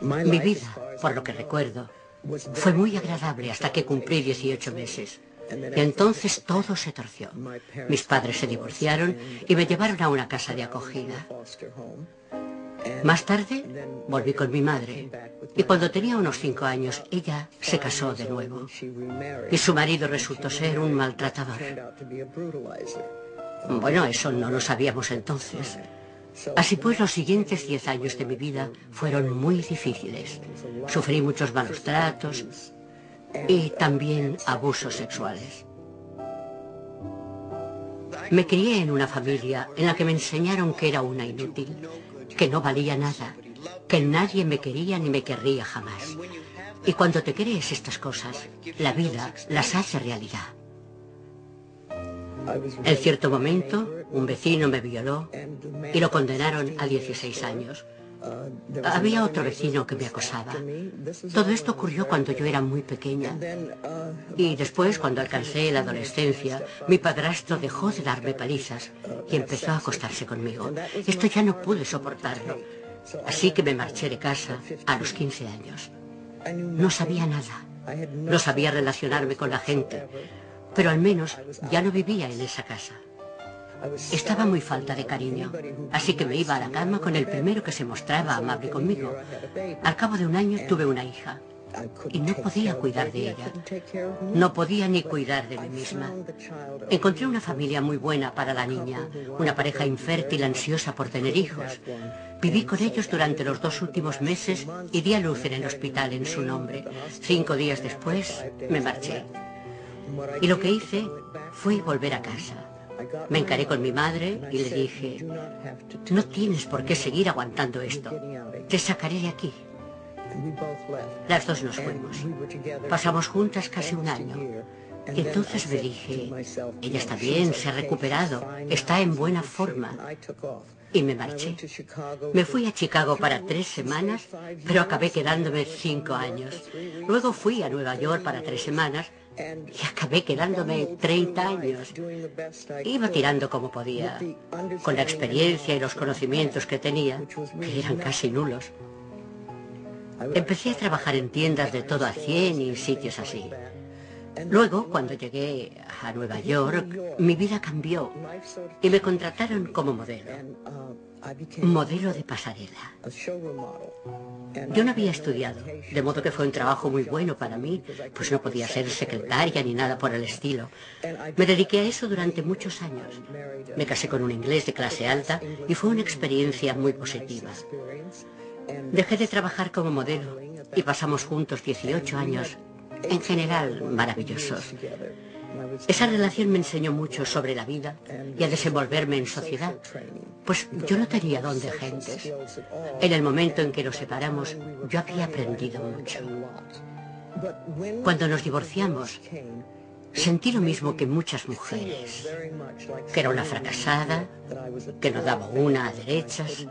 Mi vida, por lo que recuerdo, fue muy agradable hasta que cumplí 18 meses. Y entonces todo se torció. Mis padres se divorciaron y me llevaron a una casa de acogida. Más tarde volví con mi madre y cuando tenía unos 5 años ella se casó de nuevo. Y su marido resultó ser un maltratador. Bueno, eso no lo sabíamos entonces. Así pues, los siguientes 10 años de mi vida fueron muy difíciles. Sufrí muchos malos tratos y también abusos sexuales. Me crié en una familia en la que me enseñaron que era una inútil, que no valía nada, que nadie me quería ni me querría jamás. Y cuando te crees estas cosas, la vida las hace realidad. En cierto momento, un vecino me violó y lo condenaron a 16 años. Había otro vecino que me acosaba. Todo esto ocurrió cuando yo era muy pequeña. Y después, cuando alcancé la adolescencia, mi padrastro dejó de darme palizas y empezó a acostarse conmigo. Esto ya no pude soportarlo. Así que me marché de casa a los 15 años. No sabía nada. No sabía relacionarme con la gente. Pero al menos ya no vivía en esa casa. Estaba muy falta de cariño, así que me iba a la cama con el primero que se mostraba amable conmigo. Al cabo de un año tuve una hija y no podía cuidar de ella. No podía ni cuidar de mí misma. Encontré una familia muy buena para la niña, una pareja infértil ansiosa por tener hijos. Viví con ellos durante los 2 últimos meses y di a luz en el hospital en su nombre. 5 días después me marché. Y lo que hice fue volver a casa. Me encaré con mi madre y le dije, no tienes por qué seguir aguantando esto. Te sacaré de aquí. Las dos nos fuimos. Pasamos juntas casi un año. Y entonces me dije, ella está bien, se ha recuperado, está en buena forma. Y me marché. Me fui a Chicago para 3 semanas, pero acabé quedándome 5 años. Luego fui a Nueva York para 3 semanas y acabé quedándome 30 años. Iba tirando como podía, con la experiencia y los conocimientos que tenía, que eran casi nulos. Empecé a trabajar en tiendas de todo a 100 y sitios así. Luego, cuando llegué a Nueva York, mi vida cambió y me contrataron como modelo. Modelo de pasarela. Yo no había estudiado, de modo que fue un trabajo muy bueno para mí, pues no podía ser secretaria ni nada por el estilo. Me dediqué a eso durante muchos años. Me casé con un inglés de clase alta y fue una experiencia muy positiva. Dejé de trabajar como modelo y pasamos juntos 18 años, en general maravillosos. Esa relación me enseñó mucho sobre la vida y a desenvolverme en sociedad, pues yo no tenía don de gentes. En el momento en que nos separamos, yo había aprendido mucho. Cuando nos divorciamos, sentí lo mismo que muchas mujeres, que era una fracasada, que no daba una a derechas,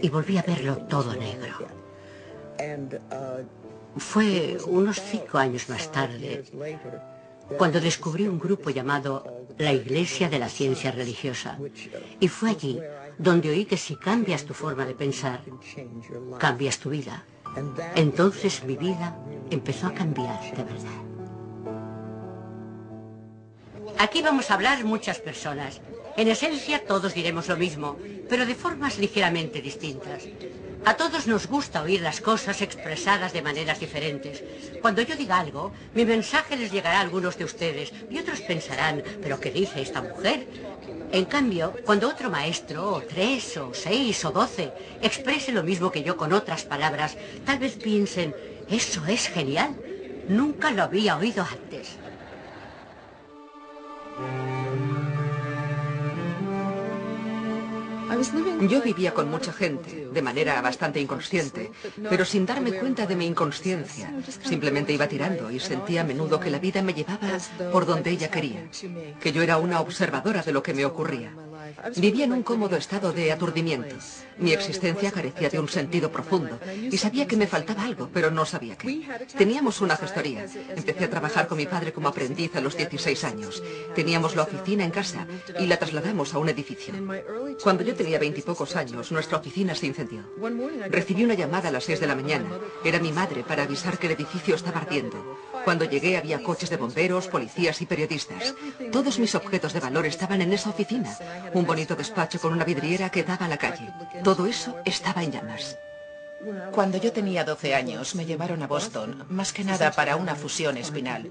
y volví a verlo todo negro. Fue unos 5 años más tarde cuando descubrí un grupo llamado la Iglesia de la Ciencia Religiosa. Y fue allí donde oí que si cambias tu forma de pensar, cambias tu vida. Entonces mi vida empezó a cambiar de verdad. Aquí vamos a hablar muchas personas. En esencia todos diremos lo mismo, pero de formas ligeramente distintas. A todos nos gusta oír las cosas expresadas de maneras diferentes. Cuando yo diga algo, mi mensaje les llegará a algunos de ustedes y otros pensarán, ¿pero qué dice esta mujer? En cambio, cuando otro maestro, o 3, o 6, o 12, exprese lo mismo que yo con otras palabras, tal vez piensen, eso es genial, nunca lo había oído antes. Yo vivía con mucha gente, de manera bastante inconsciente, pero sin darme cuenta de mi inconsciencia. Simplemente iba tirando y sentía a menudo que la vida me llevaba por donde ella quería, que yo era una observadora de lo que me ocurría. Vivía en un cómodo estado de aturdimiento. Mi existencia carecía de un sentido profundo y sabía que me faltaba algo, pero no sabía qué. Teníamos una gestoría. Empecé a trabajar con mi padre como aprendiz a los 16 años. Teníamos la oficina en casa y la trasladamos a un edificio. Cuando yo tenía 20 y pocos años, nuestra oficina se incendió. Recibí una llamada a las 6 de la mañana. Era mi madre para avisar que el edificio estaba ardiendo. Cuando llegué había coches de bomberos, policías y periodistas. Todos mis objetos de valor estaban en esa oficina. Un bonito despacho con una vidriera que daba a la calle. Todo eso estaba en llamas. Cuando yo tenía 12 años, me llevaron a Boston, más que nada para una fusión espinal.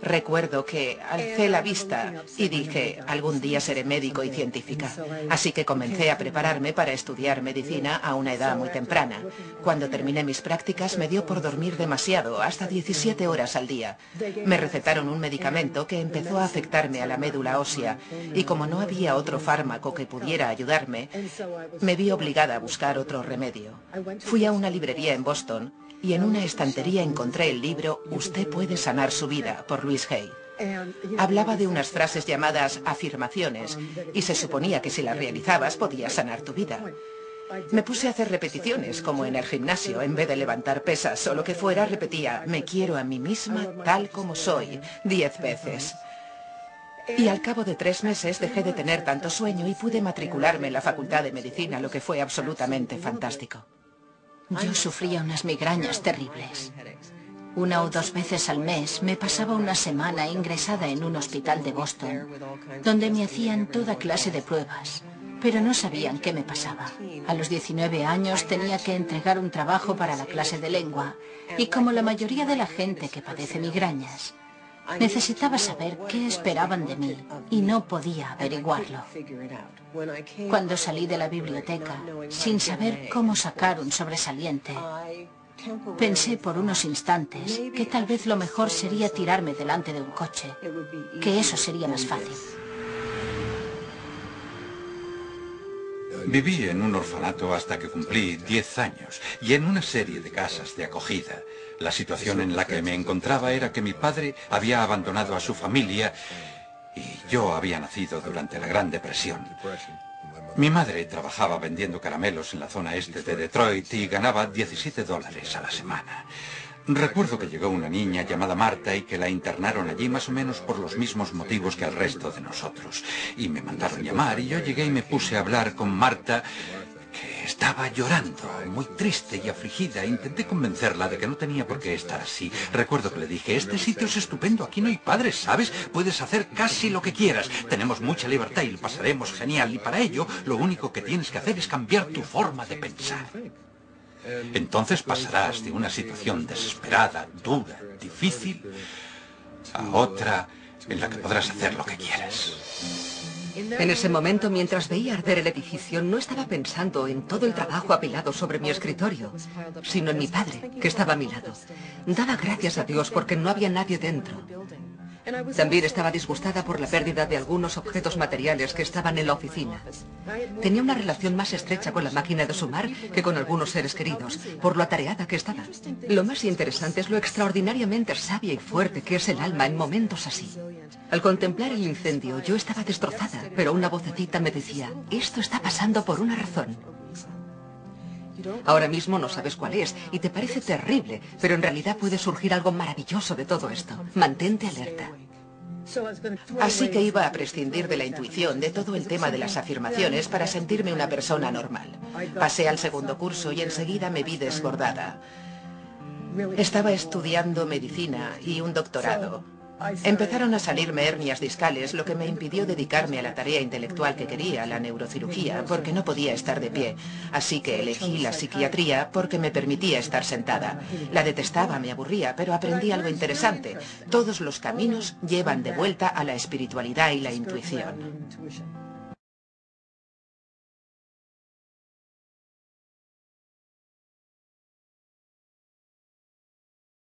Recuerdo que alcé la vista y dije, algún día seré médico y científica. Así que comencé a prepararme para estudiar medicina a una edad muy temprana. Cuando terminé mis prácticas me dio por dormir demasiado, hasta 17 horas al día. Me recetaron un medicamento que empezó a afectarme a la médula ósea y como no había otro fármaco que pudiera ayudarme, me vi obligada a buscar otro remedio. Fui a una librería en Boston y en una estantería encontré el libro Usted puede sanar su vida, por Louise Hay. Hablaba de unas frases llamadas afirmaciones y se suponía que si las realizabas podías sanar tu vida. Me puse a hacer repeticiones, como en el gimnasio. En vez de levantar pesas o lo que fuera, repetía, me quiero a mí misma tal como soy, 10 veces. Y al cabo de 3 meses dejé de tener tanto sueño y pude matricularme en la Facultad de Medicina, lo que fue absolutamente fantástico. Yo sufría unas migrañas terribles. 1 o 2 veces al mes me pasaba una semana ingresada en un hospital de Boston, donde me hacían toda clase de pruebas, pero no sabían qué me pasaba. A los 19 años tenía que entregar un trabajo para la clase de lengua, y como la mayoría de la gente que padece migrañas, necesitaba saber qué esperaban de mí y no podía averiguarlo. Cuando salí de la biblioteca, sin saber cómo sacar un sobresaliente, pensé por unos instantes que tal vez lo mejor sería tirarme delante de un coche, que eso sería más fácil. Viví en un orfanato hasta que cumplí 10 años y en una serie de casas de acogida. La situación en la que me encontraba era que mi padre había abandonado a su familia y yo había nacido durante la Gran Depresión. Mi madre trabajaba vendiendo caramelos en la zona este de Detroit y ganaba $17 a la semana. Recuerdo que llegó una niña llamada Marta y que la internaron allí más o menos por los mismos motivos que al resto de nosotros. Y me mandaron llamar y yo llegué y me puse a hablar con Marta, que estaba llorando, muy triste y afligida. Intenté convencerla de que no tenía por qué estar así. Recuerdo que le dije, este sitio es estupendo, aquí no hay padres, ¿sabes? Puedes hacer casi lo que quieras. Tenemos mucha libertad y lo pasaremos genial. Y para ello, lo único que tienes que hacer es cambiar tu forma de pensar. Entonces pasarás de una situación desesperada, dura, difícil, a otra en la que podrás hacer lo que quieras. En ese momento, mientras veía arder el edificio, no estaba pensando en todo el trabajo apilado sobre mi escritorio, sino en mi padre, que estaba a mi lado. Daba gracias a Dios porque no había nadie dentro. También estaba disgustada por la pérdida de algunos objetos materiales que estaban en la oficina. Tenía una relación más estrecha con la máquina de sumar que con algunos seres queridos, por lo atareada que estaba. Lo más interesante es lo extraordinariamente sabia y fuerte que es el alma en momentos así. Al contemplar el incendio, yo estaba destrozada, pero una vocecita me decía, esto está pasando por una razón. Ahora mismo no sabes cuál es y te parece terrible, pero en realidad puede surgir algo maravilloso de todo esto. Mantente alerta. Así que iba a prescindir de la intuición, de todo el tema de las afirmaciones para sentirme una persona normal. Pasé al segundo curso y enseguida me vi desbordada. Estaba estudiando medicina y un doctorado. Empezaron a salirme hernias discales, lo que me impidió dedicarme a la tarea intelectual que quería, la neurocirugía, porque no podía estar de pie. Así que elegí la psiquiatría porque me permitía estar sentada. La detestaba, me aburría, pero aprendí algo interesante. Todos los caminos llevan de vuelta a la espiritualidad y la intuición.